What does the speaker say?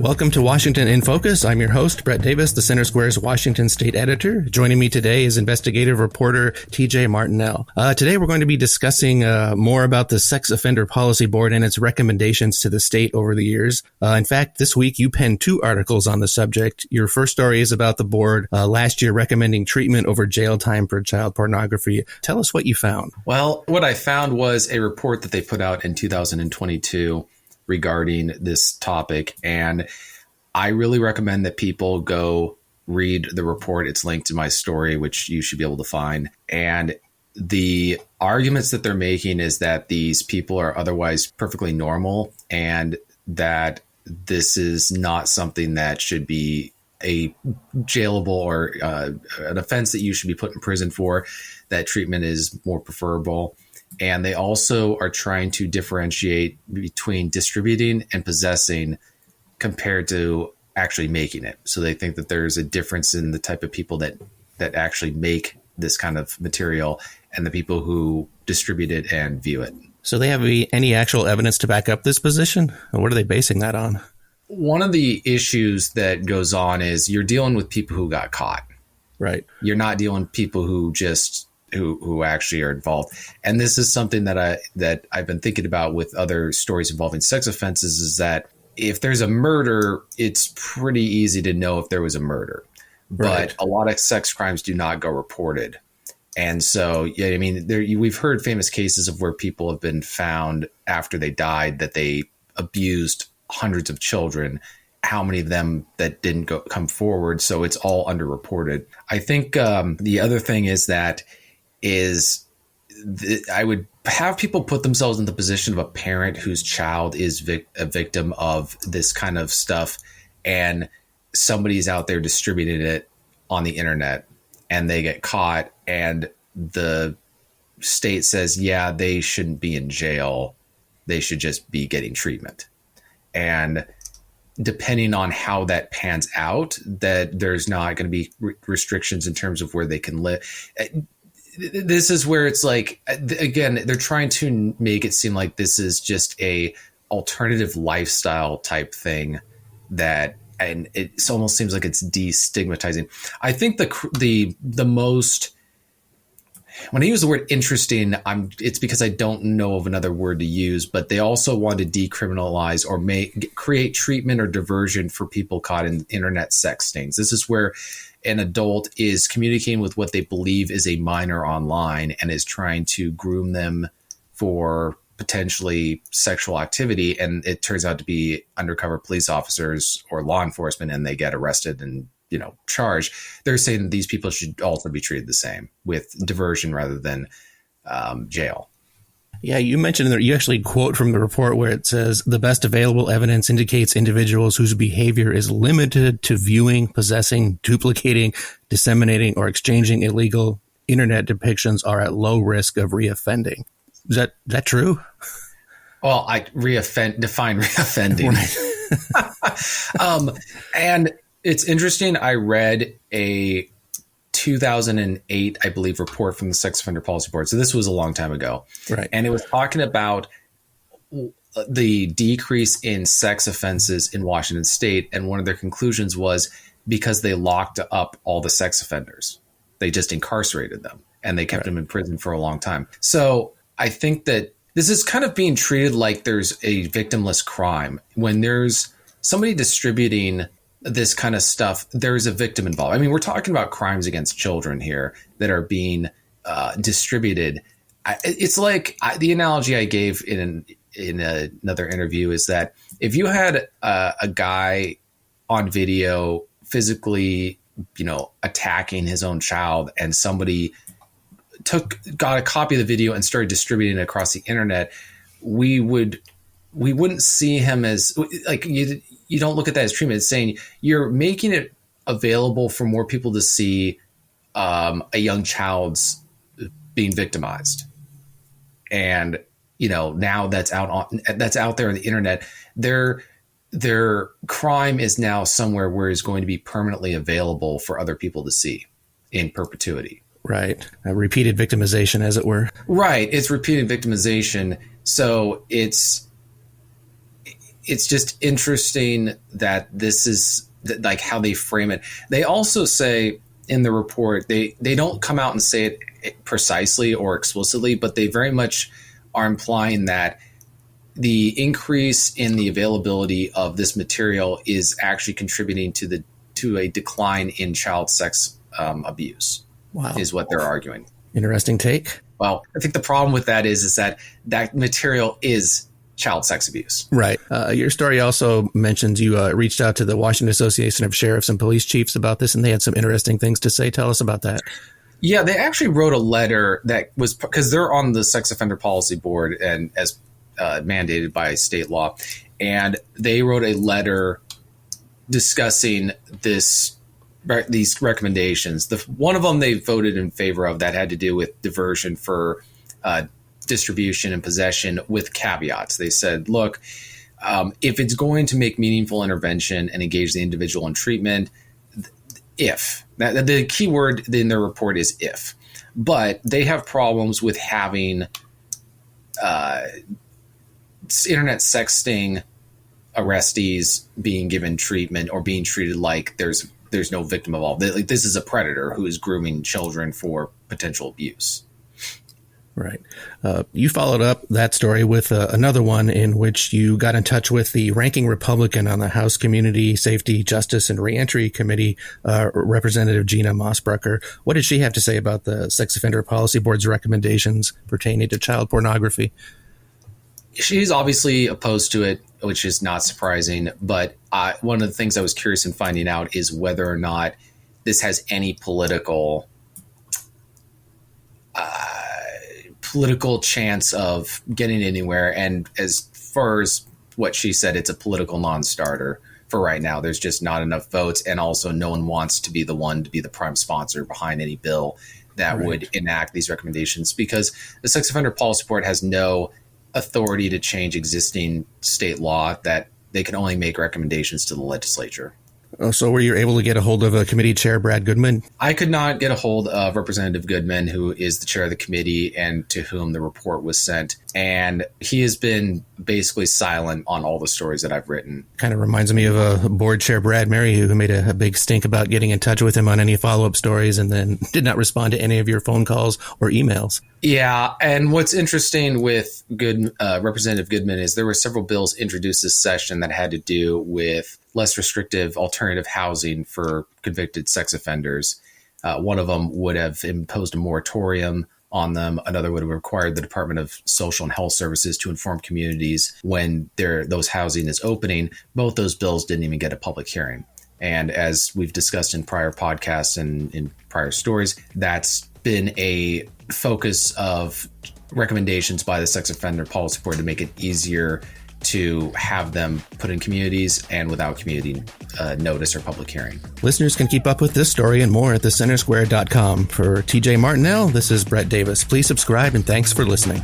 Welcome to Washington in Focus. I'm your host, Brett Davis, the Center Square's Washington State Editor. Joining me today is investigative reporter TJ Martinell. Today we're going to be discussing more about the Sex Offender Policy Board and its recommendations to the state over the years. In fact, this week you penned 2 articles on the subject. Your first story is about the board last year recommending treatment over jail time for child pornography. Tell us what you found. Well, what I found was a report that they put out in 2022 regarding this topic. And I really recommend that people go read the report. It's linked in my story, which you should be able to find. And the arguments that they're making is that these people are otherwise perfectly normal and that this is not something that should be a jailable or an offense that you should be put in prison for, that treatment is more preferable. And they also are trying to differentiate between distributing and possessing compared to actually making it. So they think that there's a difference in the type of people that actually make this kind of material and the people who distribute it and view it. So they have any actual evidence to back up this position? Or what are they basing that on? One of the issues that goes on is you're dealing with people who got caught. Right. You're not dealing with people who just who actually are involved. And this is something that I've been thinking about with other stories involving sex offenses, is that if there's a murder, it's pretty easy to know if there was a murder. Right. But a lot of sex crimes do not go reported. And so, yeah, I mean, we've heard famous cases of where people have been found after they died that they abused hundreds of children. How many of them that didn't come forward? So it's all underreported. I think the other thing is that I would have people put themselves in the position of a parent whose child is a victim of this kind of stuff, and somebody's out there distributing it on the internet and they get caught, and the state says, yeah, they shouldn't be in jail. They should just be getting treatment. And depending on how that pans out, that there's not going to be restrictions in terms of where they can live. This is where it's like, again, they're trying to make it seem like this is just a alternative lifestyle type thing and it almost seems like it's destigmatizing. I think the most, when I use the word interesting, it's because I don't know of another word to use, but they also want to decriminalize or create treatment or diversion for people caught in internet sex stings. This is where an adult is communicating with what they believe is a minor online and is trying to groom them for potentially sexual activity. And it turns out to be undercover police officers or law enforcement, and they get arrested and, charged. They're saying that these people should also be treated the same, with diversion rather than jail. Yeah, you mentioned that you actually quote from the report where it says the best available evidence indicates individuals whose behavior is limited to viewing, possessing, duplicating, disseminating, or exchanging illegal internet depictions are at low risk of reoffending. Is that true? Well, define reoffending. Right. And it's interesting. I read a 2008, I believe, report from the Sex Offender Policy Board. So this was a long time ago. Right. And it was talking about the decrease in sex offenses in Washington State. And one of their conclusions was because they locked up all the sex offenders. They just incarcerated them and they kept them in prison for a long time. So I think that this is kind of being treated like there's a victimless crime. When there's somebody distributing this kind of stuff, there's a victim involved. I mean, we're talking about crimes against children here that are being distributed. It's like the analogy I gave in another interview is that if you had a guy on video physically, attacking his own child, and somebody got a copy of the video and started distributing it across the internet, we wouldn't see him as like you don't look at that as treatment. It's saying you're making it available for more people to see a young child's being victimized. And, now that's out there on the internet. Their crime is now somewhere where it's going to be permanently available for other people to see in perpetuity. Right. A repeated victimization, as it were. Right. It's repeated victimization. So it's just interesting that this is like how they frame it. They also say in the report, they don't come out and say it precisely or explicitly, but they very much are implying that the increase in the availability of this material is actually contributing to a decline in child sex abuse. Wow. Is what they're arguing. Interesting take. Well, I think the problem with that is that material is child sex abuse. Right. Your story also mentions you reached out to the Washington Association of Sheriffs and Police Chiefs about this, and they had some interesting things to say. Tell us about that. Yeah, they actually wrote a letter that was because they're on the Sex Offender Policy Board and as mandated by state law, and they wrote a letter discussing these recommendations. One of them they voted in favor of that had to do with diversion for distribution and possession with caveats. They said, look, if it's going to make meaningful intervention and engage the individual in treatment, the key word in their report is if, but they have problems with having internet sexting arrestees being given treatment or being treated like there's no victim involved. Like, this is a predator who is grooming children for potential abuse. Right. You followed up that story with another one in which you got in touch with the ranking Republican on the House Community Safety, Justice, and Reentry Committee, Representative Gina Mossbrucker. What did she have to say about the Sex Offender Policy Board's recommendations pertaining to child pornography? She's obviously opposed to it, which is not surprising. But one of the things I was curious in finding out is whether or not this has any political chance of getting anywhere. And as far as what she said, it's a political non-starter for right now. There's just not enough votes. And also no one wants to be the one to be the prime sponsor behind any bill that would enact these recommendations, because the Sex Offender Policy Board has no authority to change existing state law, that they can only make recommendations to the legislature. So were you able to get a hold of committee chair Brad Goodman? I could not get a hold of Representative Goodman, who is the chair of the committee and to whom the report was sent. And he has been basically silent on all the stories that I've written. Kind of reminds me of board chair Brad Merrihew, who made a big stink about getting in touch with him on any follow-up stories and then did not respond to any of your phone calls or emails. Yeah. And what's interesting with Representative Goodman is there were several bills introduced this session that had to do with less restrictive alternative housing for convicted sex offenders. One of them would have imposed a moratorium on them. Another would have required the Department of Social and Health Services to inform communities when those housing is opening. Both those bills didn't even get a public hearing. And as we've discussed in prior podcasts and in prior stories, that's been a focus of recommendations by the Sex Offender Policy Board to make it easier to have them put in communities and without community notice or public hearing. Listeners can keep up with this story and more at thecentersquare.com. For TJ Martinell, this is Brett Davis. Please subscribe and thanks for listening.